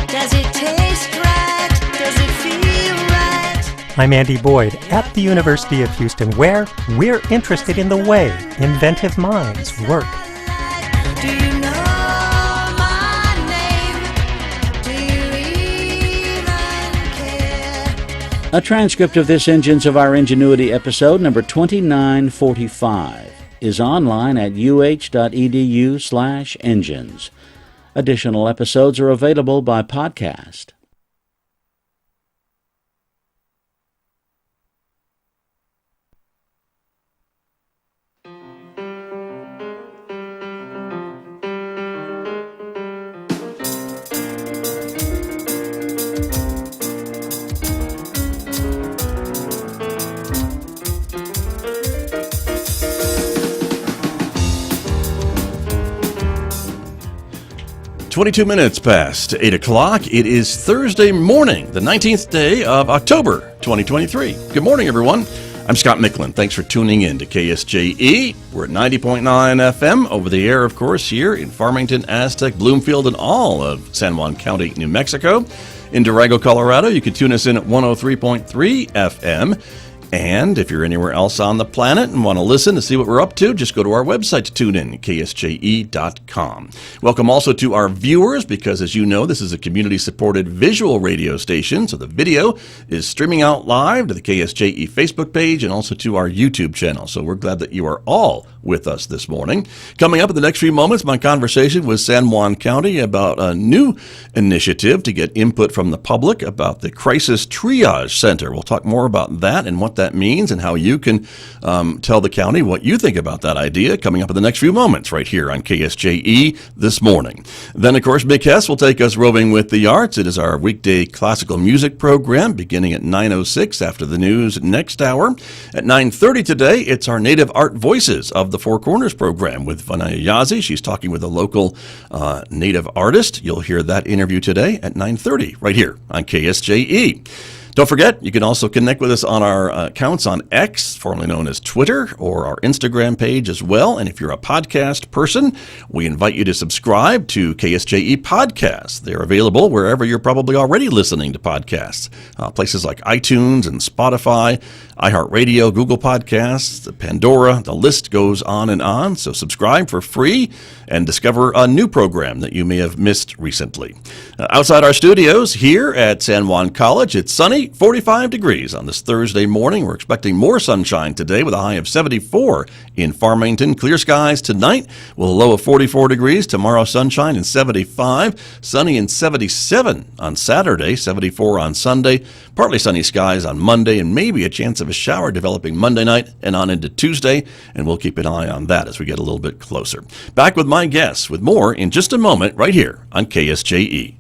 Does it taste right? Does it feel right? I'm Andy Boyd at the University of Houston, where we're interested in the way inventive minds work. Do you know my name? Do you even care? A transcript of this Engines of Our Ingenuity episode, number 2945, is online at uh.edu/engines. Additional episodes are available by podcast. Minutes past 8 o'clock. It is Thursday morning, the 19th day of October, 2023. Good morning, everyone. I'm Scott Michlin. Thanks for tuning in to KSJE. We're at 90.9 FM over the air, of course, here in Farmington, Aztec, Bloomfield, and all of San Juan County, New Mexico. In Durango, Colorado, you can tune us in at 103.3 FM. And if you're anywhere else on the planet and want to listen to see what we're up to, just go to our website to tune in, ksje.com. Welcome also to our viewers, because as you know, this is a community-supported visual radio station, so the video is streaming out live to the KSJE Facebook page and also to our YouTube channel. So we're glad that you are all with us this morning. Coming up in the next few moments, my conversation with San Juan County about a new initiative to get input from the public about the Crisis Triage Center. We'll talk more about that and what that means and how you can tell the county what you think about that idea coming up in the next few moments right here on KSJE this morning. Then, of course, Mick Hess will take us roving with the arts. It is our weekday classical music program beginning at 9:06 after the news next hour. At 9:30 today, it's our Native Art Voices of the Four Corners program with Vanaya Yazi. She's talking with a local Native artist. You'll hear that interview today at 9:30 right here on KSJE. Don't forget, you can also connect with us on our accounts on X, formerly known as Twitter, or our Instagram page as well. And if you're a podcast person, we invite you to subscribe to KSJE Podcasts. They're available wherever you're probably already listening to podcasts. Places like iTunes and Spotify, iHeartRadio, Google Podcasts, Pandora, the list goes on and on. So subscribe for free and discover a new program that you may have missed recently. Outside our studios here at San Juan College, it's sunny, 45 degrees on this Thursday morning. We're expecting more sunshine today with a high of 74 in Farmington. Clear skies tonight with a low of 44 degrees. Tomorrow, sunshine and 75. Sunny and 77 on Saturday, 74 on Sunday. Partly sunny skies on Monday, and maybe a chance of a shower developing Monday night and on into Tuesday. And we'll keep an eye on that as we get a little bit closer. Back with my guests with more in just a moment right here on KSJE.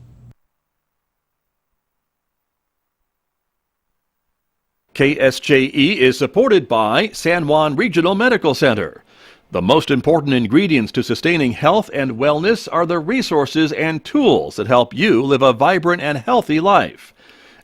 KSJE is supported by San Juan Regional Medical Center. The most important ingredients to sustaining health and wellness are the resources and tools that help you live a vibrant and healthy life.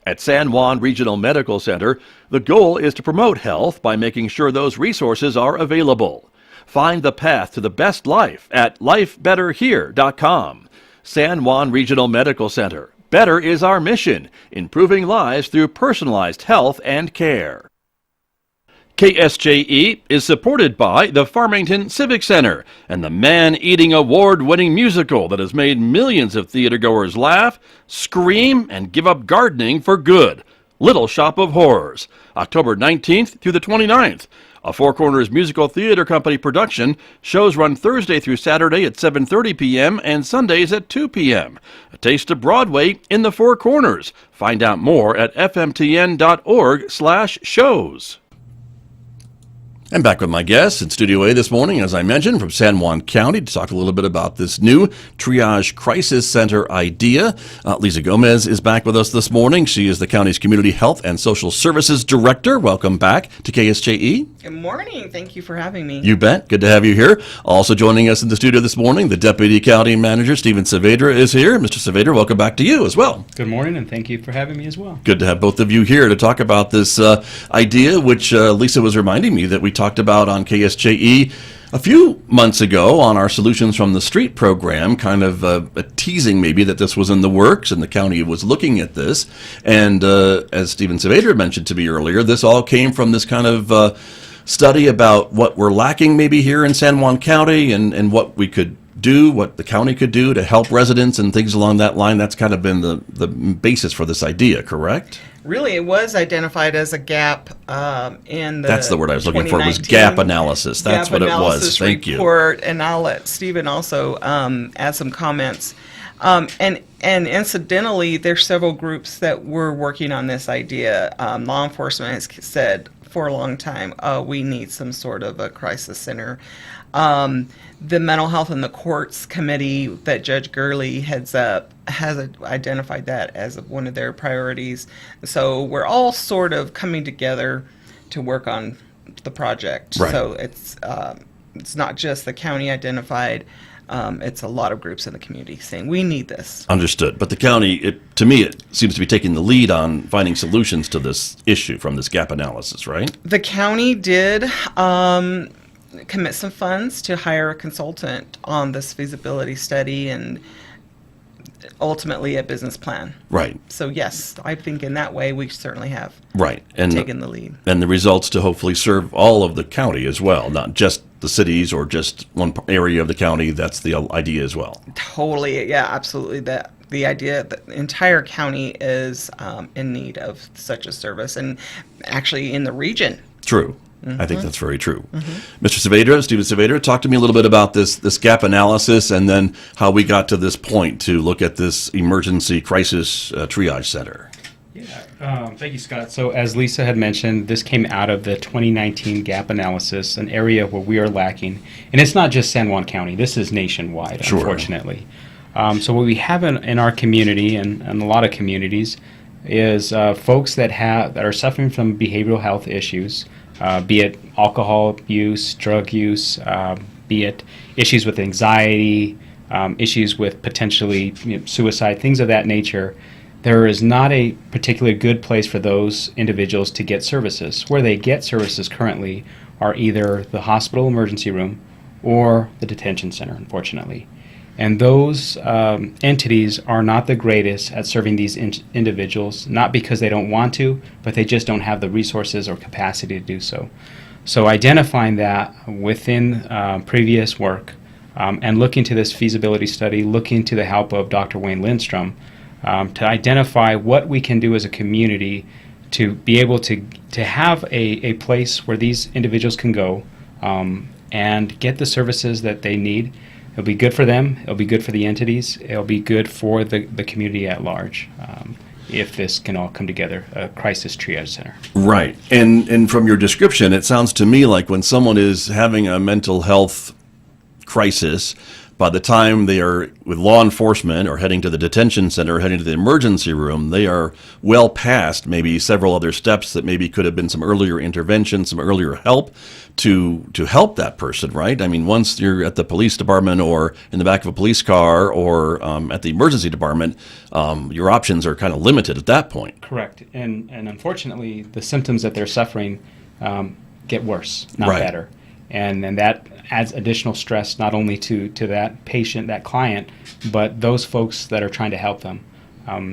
At San Juan Regional Medical Center, the goal is to promote health by making sure those resources are available. Find the path to the best life at lifebetterhere.com. San Juan Regional Medical Center. Better is our mission, improving lives through personalized health and care. KSJE is supported by the Farmington Civic Center and the man-eating award-winning musical that has made millions of theatergoers laugh, scream, and give up gardening for good. Little Shop of Horrors, October 19th through the 29th. A Four Corners Musical Theater Company production. Shows run Thursday through Saturday at 7:30 p.m. and Sundays at 2 p.m. A taste of Broadway in the Four Corners. Find out more at fmtn.org/shows. I'm back with my guests in Studio A this morning, as I mentioned, from San Juan County to talk a little bit about this new Triage Crisis Center idea. Liza Gomez is back with us this morning. She is the county's Community Health and Social Services Director. Welcome back to KSJE. Good morning. Thank you for having me. You bet. Good to have you here. Also joining us in the studio this morning, the Deputy County Manager, Stephen Saavedra, is here. Mr. Saavedra, welcome back to you as well. Good morning, and thank you for having me as well. Good to have both of you here to talk about this idea, which Lisa was reminding me that we talked about on KSJE a few months ago on our Solutions from the Street program, kind of teasing maybe that this was in the works and the county was looking at this. And as Stephen Saavedra mentioned to me earlier, this all came from this kind of study about what we're lacking maybe here in San Juan County and what we could do, what the county could do to help residents and things along that line. That's kind of been the basis for this idea, correct? Really, it was identified as a gap in the That's the word I was looking for, was gap analysis. That's what it was. Thank you. Report, and I'll let Stephen also add some comments. And incidentally, there's several groups that were working on this idea. Law enforcement has said for a long time, we need some sort of a crisis center. The Mental Health and the Courts Committee that Judge Gurley heads up has identified that as one of their priorities. So we're all sort of coming together to work on the project. Right. So it's not just the county identified. It's a lot of groups in the community saying we need this. Understood. But the county, to me, it seems to be taking the lead on finding solutions to this issue from this gap analysis, right? The county did commit some funds to hire a consultant on this feasibility study and ultimately a business plan. Right. So yes, I think in that way we certainly have Right. And taken the lead. And the results to hopefully serve all of the county as well, not just the cities or just one area of the county. That's the idea as well. Totally, yeah, absolutely. The idea that the entire county is in need of such a service, and actually in the region. True. I think that's very true. Mr. Saavedra, Stephen Saavedra, talk to me a little bit about this gap analysis and then how we got to this point to look at this emergency crisis triage center. Yeah, thank you, Scott. So as Lisa had mentioned, this came out of the 2019 gap analysis, an area where we are lacking. And it's not just San Juan County. This is nationwide, Sure. Unfortunately. So what we have in our community and a lot of communities is folks that are suffering from behavioral health issues, be it alcohol use, drug use, be it issues with anxiety, issues with potentially suicide, things of that nature. There is not a particularly good place for those individuals to get services. Where they get services currently are either the hospital emergency room or the detention center, unfortunately. And those entities are not the greatest at serving these individuals, not because they don't want to, but they just don't have the resources or capacity to do so. So identifying that within previous work and looking to this feasibility study, looking to the help of Dr. Wayne Lindstrom to identify what we can do as a community to be able to have a place where these individuals can go and get the services that they need. It'll be good for them, it'll be good for the entities, it'll be good for the community at large if this can all come together, a crisis triage center. Right. And from your description, it sounds to me like when someone is having a mental health crisis, by the time they are with law enforcement or heading to the detention center or heading to the emergency room, they are well past maybe several other steps that maybe could have been some earlier intervention, some earlier help to help that person, right? I mean, once you're at the police department or in the back of a police car or at the emergency department, your options are kind of limited at that point. Correct. And unfortunately, the symptoms that they're suffering get worse, not Right. better. And that adds additional stress not only to that patient, that client, but those folks that are trying to help them.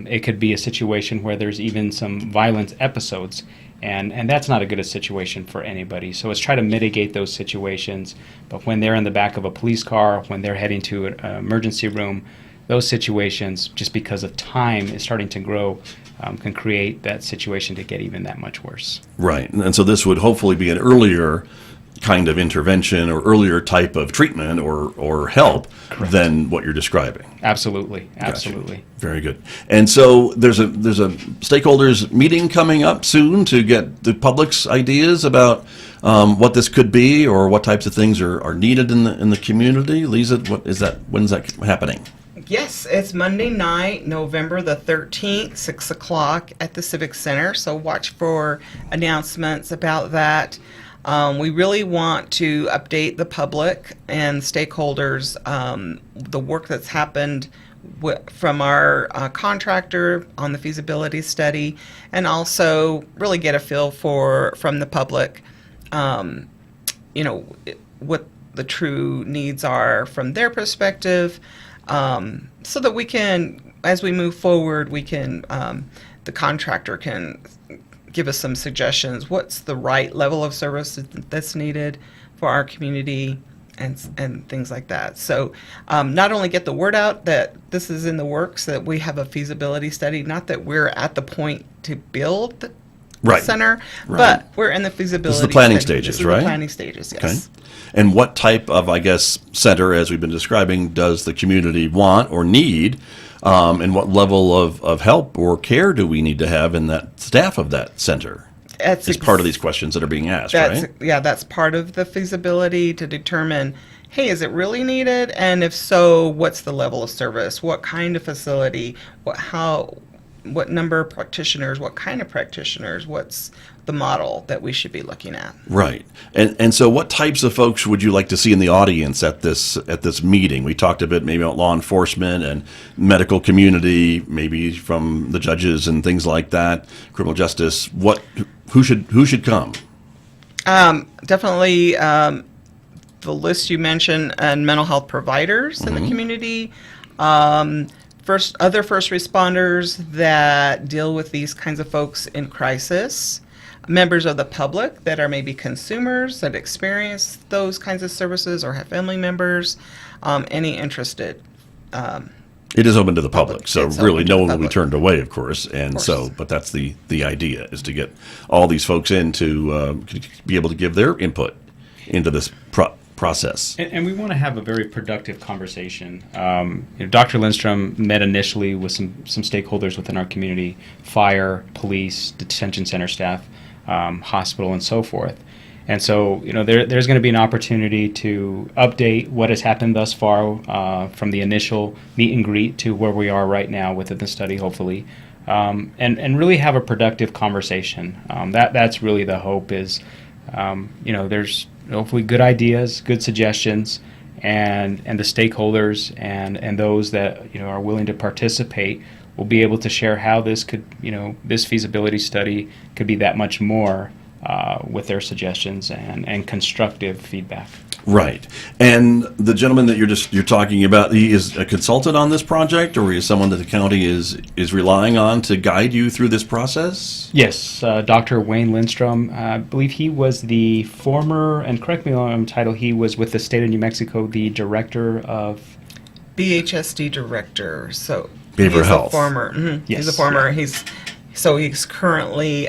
It could be a situation where there's even some violent episodes, and that's not a good situation for anybody. So let's try to mitigate those situations. But when they're in the back of a police car, when they're heading to an emergency room, those situations, just because of time is starting to grow, can create that situation to get even that much worse. Right. And so this would hopefully be an earlier kind of intervention or earlier type of treatment or help Correct. than what you're describing. Absolutely. Gotcha. Absolutely. Very good. And so there's a stakeholders meeting coming up soon to get the public's ideas about what this could be or what types of things are needed in the community. Lisa, when's that happening? Yes, it's Monday night, November the 13th, 6 o'clock at the Civic Center. So watch for announcements about that. We really want to update the public and stakeholders the work that's happened from our contractor on the feasibility study, and also really get a feel from the public, what the true needs are from their perspective, so that we can, as we move forward, we can, the contractor can give us some suggestions. What's the right level of service that's needed for our community, and things like that. So not only get the word out that this is in the works, that we have a feasibility study, not that we're at the point to build the Right. center, Right. but we're in the feasibility. This is the planning study. stages, This is right? The planning stages, yes. Okay. And what type of, I guess, center, as we've been describing, does the community want or need? And what level of help or care do we need to have in that staff of that center? That's Is part of these questions that are being asked, That's, right? yeah, that's part of the feasibility, to determine, hey, is it really needed? And if so, what's the level of service? What kind of facility? What number of practitioners? What kind of practitioners? What's the model that we should be looking at? Right. And so what types of folks would you like to see in the audience at this meeting? We talked a bit maybe about law enforcement and medical community, maybe from the judges and things like that, criminal justice. Who should come? Definitely the list you mentioned, and mental health providers in the community. Other first responders that deal with these kinds of folks in crisis, members of the public that are maybe consumers that experience those kinds of services or have family members, any interested. It is open to the public, so It's really open to no the one will be public. turned away, of course. And course. so, but that's the idea, is to get all these folks in to be able to give their input into this process. And we want to have a very productive conversation. Dr. Lindstrom met initially with some stakeholders within our community: fire, police, detention center staff, hospital, and so forth. And so, there's going to be an opportunity to update what has happened thus far, from the initial meet and greet to where we are right now within the study, hopefully, and really have a productive conversation. That's really the hope. Is there's hopefully good ideas, good suggestions, and the stakeholders and those that are willing to participate will be able to share how this could, this feasibility study could be that much more, with their suggestions and constructive feedback. Right. And the gentleman that you're talking about, he is a consultant on this project, or is someone that the county is relying on to guide you through this process? Yes, Dr. Wayne Lindstrom. I believe he was the former, and correct me if I'm title, he was with the state of New Mexico, the director of BHSD director. So Behavioral he's health. A former. Yes, He's a former. yeah. He's currently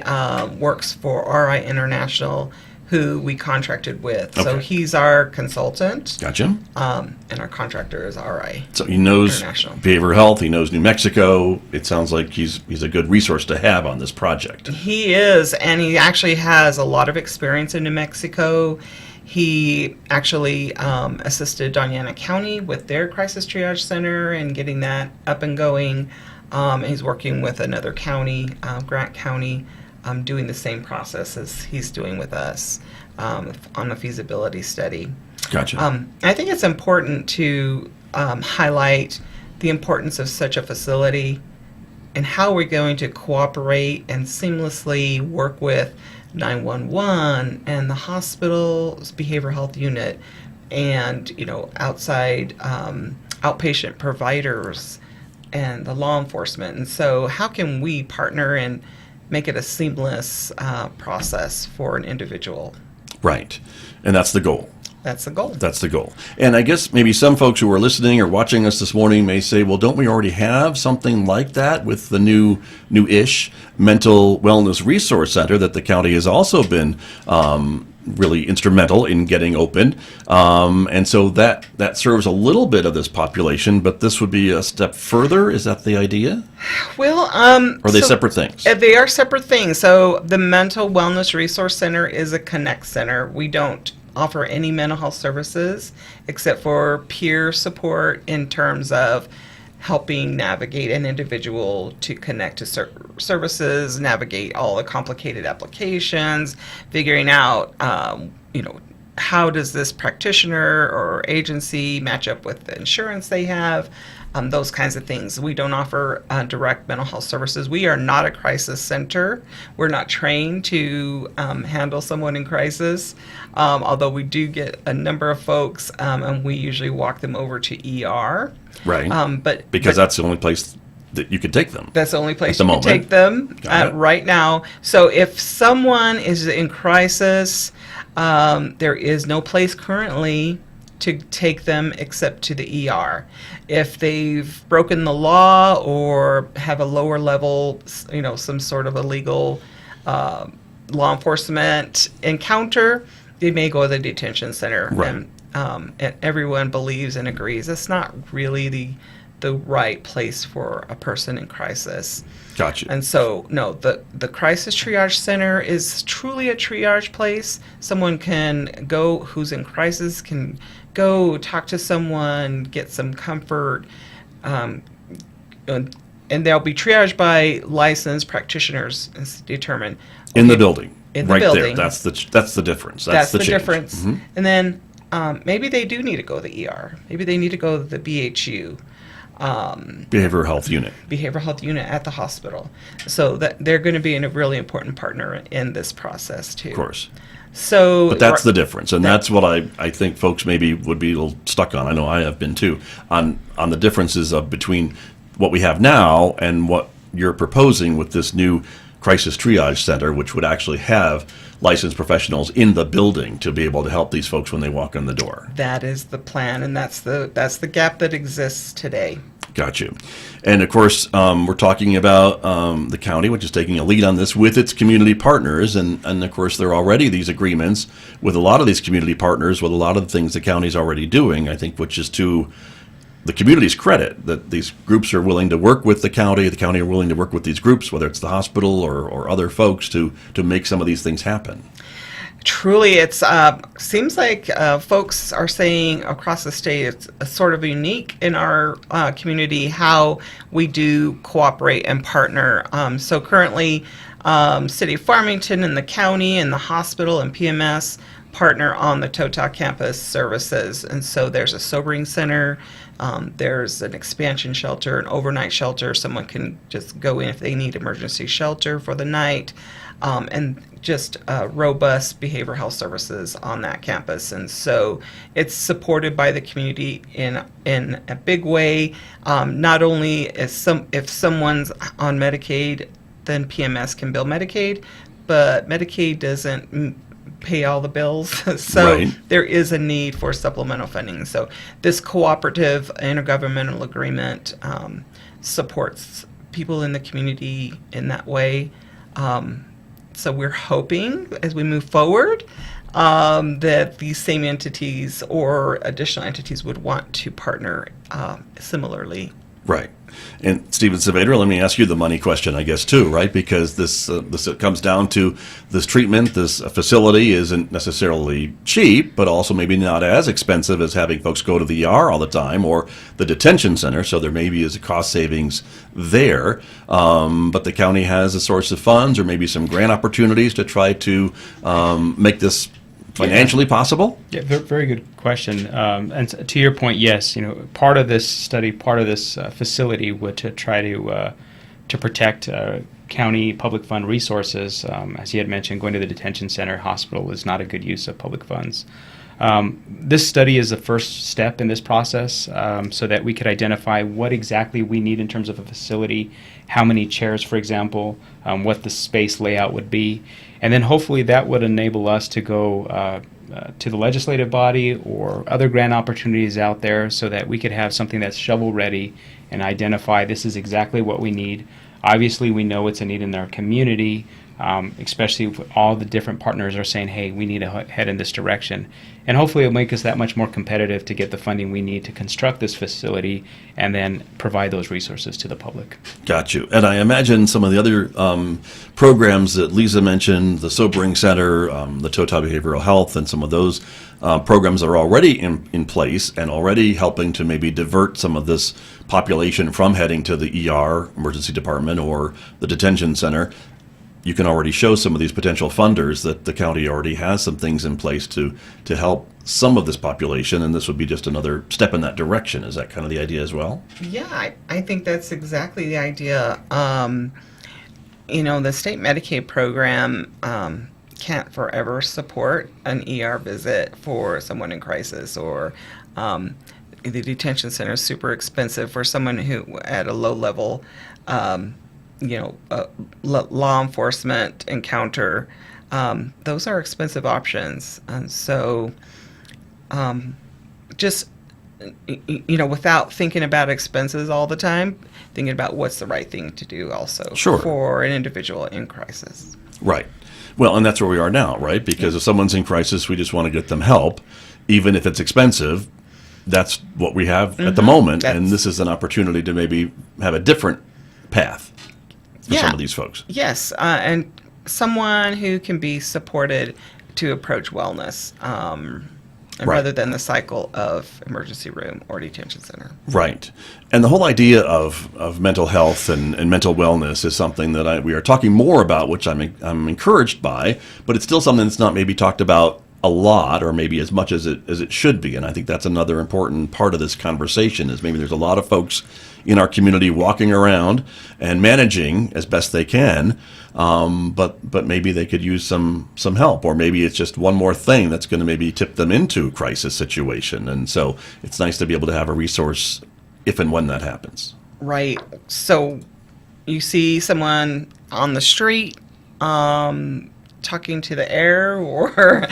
works for RI International, who we contracted with. So Okay. he's our consultant, Gotcha. and our contractor is RI. So he knows International. behavioral health. He knows New Mexico. It sounds like he's a good resource to have on this project. He is, and he actually has a lot of experience in New Mexico. He actually assisted Doñana County with their crisis triage center and getting that up and going. He's working with another county, Grant County, doing the same process as he's doing with us on the feasibility study. Gotcha. I think it's important to highlight the importance of such a facility and how we're going to cooperate and seamlessly work with 911 and the hospital's behavioral health unit and outside outpatient providers and the law enforcement. And so how can we partner and make it a seamless process for an individual? Right. And that's the goal. That's the goal. That's the goal. And I guess maybe some folks who are listening or watching us this morning may say, well, don't we already have something like that with the new-ish mental wellness resource center that the county has also been really instrumental in getting opened. And so that serves a little bit of this population, but this would be a step further. Is that the idea? Well, Or are they separate things? They are separate things. So the Mental Wellness Resource Center is a connect center. We don't offer any mental health services except for peer support in terms of helping navigate an individual to connect to services, navigate all the complicated applications, figuring out, how does this practitioner or agency match up with the insurance they have, those kinds of things. We don't offer direct mental health services. We are not a crisis center. We're not trained to handle someone in crisis, although we do get a number of folks, and we usually walk them over to ER. Right. But That's the only place that you could take them. That's the only place the you can moment. take them Got it. right now. So if someone is in crisis, there is no place currently to take them except to the ER. If they've broken the law or have a lower level, some sort of illegal law enforcement encounter, they may go to the detention center. Right. And everyone believes and agrees it's not really the right place for a person in crisis. Gotcha. And so, no, the Crisis Triage Center is truly a triage place. Someone can go who's in crisis, can go talk to someone, get some comfort, and they'll be triaged by licensed practitioners and determined. In the building. In the right building. there. That's the difference. That's the change. difference. Mhm. And then maybe they do need to go to the ER. Maybe they need to go to the BHU. Behavioral health unit. Behavioral health unit at the hospital. So that they're going to be a really important partner in this process too. Of course. So, But that's the difference, and that's what I think folks maybe would be a little stuck on. I know I have been too, on the differences of between what we have now and what you're proposing with this new crisis triage center, which would actually have licensed professionals in the building to be able to help these folks when they walk in the door. That is the plan, and that's the gap that exists today. Got you. And of course, we're talking about the county, which is taking a lead on this with its community partners. And of course, there are already these agreements with a lot of these community partners with a lot of the things the county's already doing, I think, which is to the community's credit that these groups are willing to work with the county are willing to work with these groups, whether it's the hospital or other folks, to make some of these things happen. Truly, it's seems like folks are saying across the state it's sort of unique in our community how we do cooperate and partner. So currently, City of Farmington and the county and the hospital and PMS partner on the TOTA campus services. And so there's a sobering center, there's an expansion shelter, an overnight shelter. Someone can just go in if they need emergency shelter for the night. And just robust behavioral health services on that campus. And so it's supported by the community in a big way. Not only if someone's on Medicaid, then PMS can bill Medicaid, but Medicaid doesn't pay all the bills. So Right. There is a need for supplemental funding. So this cooperative intergovernmental agreement supports people in the community in that way. So we're hoping, as we move forward, that these same entities or additional entities would want to partner similarly. Right. And Stephen Saavedra, let me ask you the money question, I guess, too, right? Because this comes down to this treatment, this facility isn't necessarily cheap, but also maybe not as expensive as having folks go to the ER all the time or the detention center. So there maybe is a cost savings there. But the county has a source of funds or maybe some grant opportunities to try to make this financially possible? Yeah, very good question. And to your point, yes, part of this study, part of this facility would to try to protect county public fund resources. As you had mentioned, going to the detention center hospital is not a good use of public funds. This study is the first step in this process so that we could identify what exactly we need in terms of a facility, how many chairs, for example, what the space layout would be. And then hopefully that would enable us to go to the legislative body or other grant opportunities out there so that we could have something that's shovel ready and identify this is exactly what we need. Obviously, we know it's a need in our community, especially if all the different partners are saying, hey, we need to head in this direction. And hopefully it'll make us that much more competitive to get the funding we need to construct this facility and then provide those resources to the public. Got you. And I imagine some of the other programs that Liza mentioned, the Sobering Center, the TOTA Behavioral Health, and some of those programs are already in place and already helping to maybe divert some of this population from heading to the ER, emergency department, or the detention center. you can already show some of these potential funders that the county already has some things in place to help some of this population, and this would be just another step in that direction. Is that kind of the idea as well? Yeah, I think that's exactly the idea. The state Medicaid program can't forever support an ER visit for someone in crisis, or the detention center is super expensive for someone who at a low level, law enforcement encounter. Those are expensive options, and so just without thinking about expenses all the time, thinking about what's the right thing to do also for an individual in crisis. Right. Well, and that's where we are now, right? Because if someone's in crisis, we just want to get them help, even if it's expensive. That's what we have at the moment, and this is an opportunity to maybe have a different path for some of these folks. Yes, and someone who can be supported to approach wellness, rather than the cycle of emergency room or detention center. Right. And the whole idea of mental health and mental wellness is something that we are talking more about, which I'm encouraged by, but it's still something that's not maybe talked about a lot, or maybe as much as it should be. And I think that's another important part of this conversation, is maybe there's a lot of folks in our community walking around and managing as best they can, but maybe they could use some help, or maybe it's just one more thing that's going to maybe tip them into a crisis situation. And so it's nice to be able to have a resource if and when that happens. Right. So you see someone on the street, talking to the air, or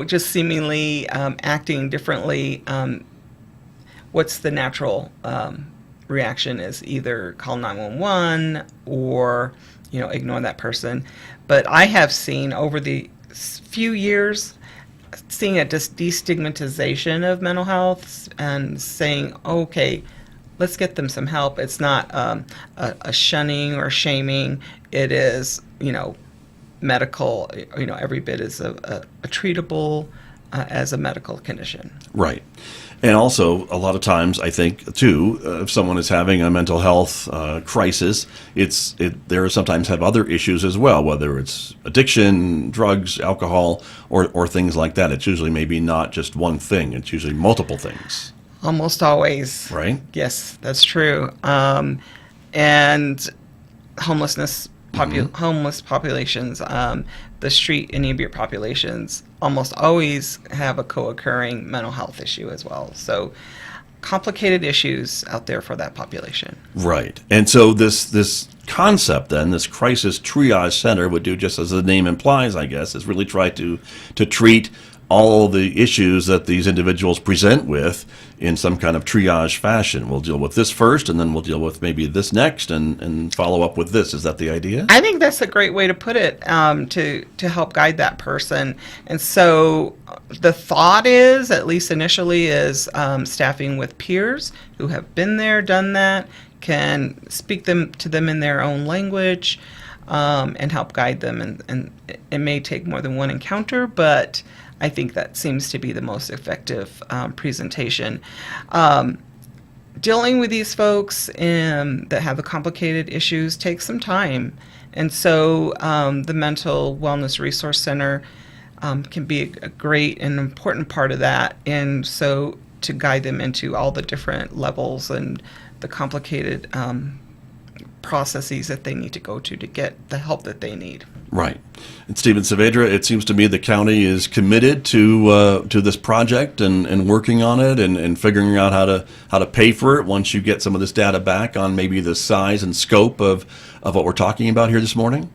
just seemingly acting differently, what's the natural reaction is either call 911 or ignore that person. But I have seen over the few years, seeing a destigmatization of mental health and saying, okay, let's get them some help. It's not a shunning or shaming. It is medical, every bit is a treatable as a medical condition. Right. And also, a lot of times, I think, too, if someone is having a mental health crisis, there sometimes have other issues as well, whether it's addiction, drugs, alcohol, or things like that. It's usually maybe not just one thing. It's usually multiple things. Almost always. Right? Yes, that's true. And homelessness. Homeless populations, the street inebriate populations almost always have a co-occurring mental health issue as well. So complicated issues out there for that population. Right. And so this concept then, this crisis triage center would do just as the name implies, I guess, is really try to treat all the issues that these individuals present with in some kind of triage fashion. We'll deal with this first, and then we'll deal with maybe this next, and follow up with this. Is that the idea? I think that's a great way to put it, to help guide that person. And so the thought is, at least initially, is staffing with peers who have been there, done that, can speak to them in their own language, and help guide them. And it may take more than one encounter, but I think that seems to be the most effective presentation. Dealing with these folks that have the complicated issues takes some time. And so the Mental Wellness Resource Center can be a great and important part of that. And so to guide them into all the different levels and the complicated processes that they need to go to get the help that they need. Right. And Stephen Saavedra, it seems to me the county is committed to this project and working on it and figuring out how to pay for it once you get some of this data back on maybe the size and scope of what we're talking about here this morning.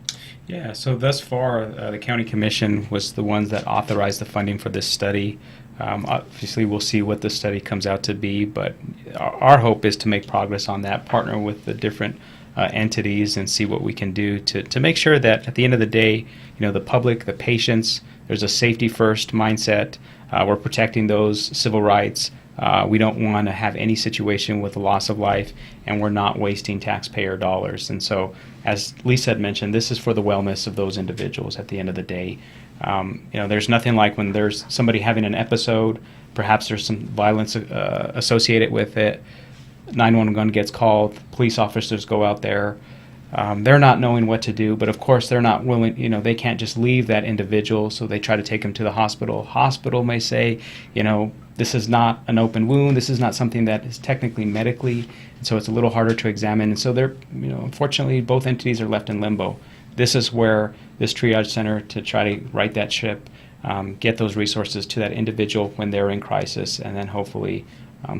Yeah, so thus far, the county commission was the ones that authorized the funding for this study. Obviously, we'll see what the study comes out to be, but our hope is to make progress on that, partner with the different entities and see what we can do to make sure that at the end of the day, the public, the patients, there's a safety first mindset. We're protecting those civil rights. We don't want to have any situation with the loss of life, and we're not wasting taxpayer dollars. And so, as Lisa had mentioned, this is for the wellness of those individuals at the end of the day. There's nothing like when there's somebody having an episode, perhaps there's some violence associated with it. 911 gets called, police officers go out there, they're not knowing what to do, but of course they're not willing, they can't just leave that individual, so they try to take him to the hospital. Hospital may say, this is not an open wound, this is not something that is technically medically, and so it's a little harder to examine. And so they're, unfortunately, both entities are left in limbo. This is where this triage center, to try to right that ship, get those resources to that individual when they're in crisis, and then hopefully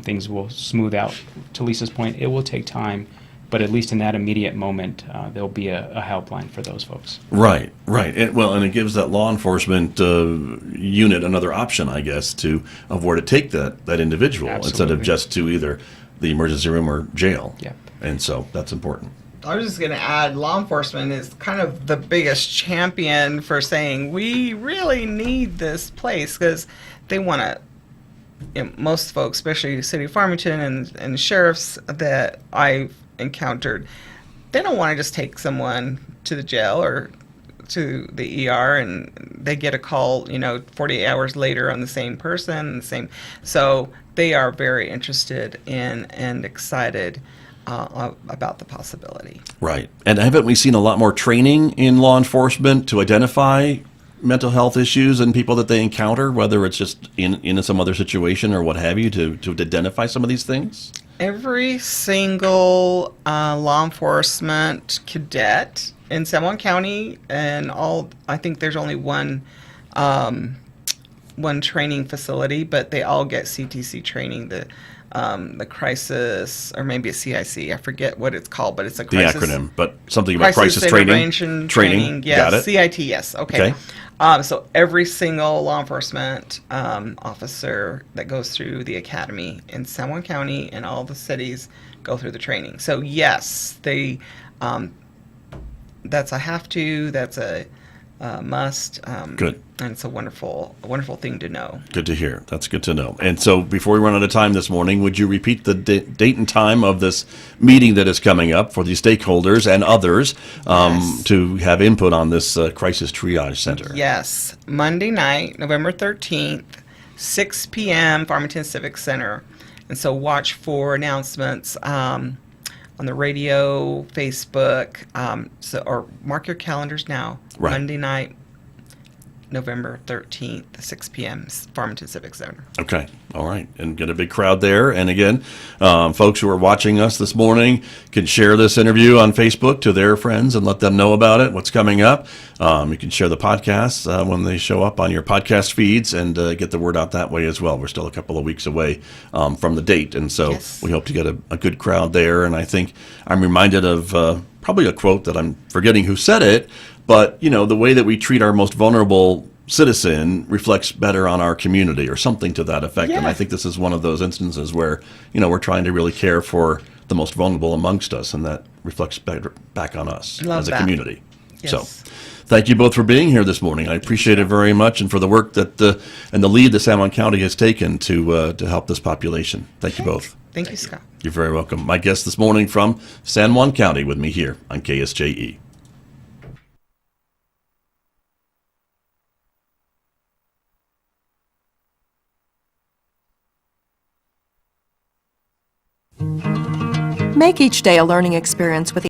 things will smooth out. To Lisa's point, it will take time, but at least in that immediate moment, there'll be a helpline for those folks. Right. And it gives that law enforcement unit another option, I guess, of where to take that individual instead of just to either the emergency room or jail. Yep. And so that's important. I was just going to add, law enforcement is kind of the biggest champion for saying we really need this place, because they want to, most folks, especially the city of Farmington and sheriffs that I've encountered, they don't want to just take someone to the jail or to the ER and they get a call, 48 hours later on the same person, so they are very interested in and excited about the possibility. Right. And haven't we seen a lot more training in law enforcement to identify mental health issues and people that they encounter, whether it's just in some other situation or what have you, to identify some of these things? Every single law enforcement cadet in San Juan County and I think there's only one training facility, but they all get CTC training, the crisis, or maybe a CIC, I forget what it's called, but it's a crisis. The acronym, but something about crisis training. Yes, Got it. CIT, yes, okay. So every single law enforcement officer that goes through the academy in San Juan County and all the cities go through the training. So yes, they that's a have to, that's a must. Good. And it's a wonderful thing to know. Good to hear. That's good to know. And so before we run out of time this morning, would you repeat the date and time of this meeting that is coming up for the stakeholders and others to have input on this crisis triage center? Yes. Monday night, November 13th, 6 p.m., Farmington Civic Center. And so watch for announcements on the radio, Facebook, or mark your calendars now. Right. Monday night, November 13th, 6 p.m., Farmington Civic Center. Okay. All right. And get a big crowd there. And again, folks who are watching us this morning can share this interview on Facebook to their friends and let them know about it, what's coming up. You can share the podcasts when they show up on your podcast feeds and get the word out that way as well. We're still a couple of weeks away from the date. And so we hope to get a good crowd there. And I think I'm reminded of probably a quote that I'm forgetting who said it, but, the way that we treat our most vulnerable citizen reflects better on our community or something to that effect. Yeah. And I think this is one of those instances where, we're trying to really care for the most vulnerable amongst us, and that reflects better back on us as a community. Yes. So thank you both for being here this morning. I appreciate it very much, and for the work that and the lead that San Juan County has taken to help this population. Thank you both. Thank you, Scott. You're very welcome. My guest this morning from San Juan County with me here on KSJE. Make each day a learning experience with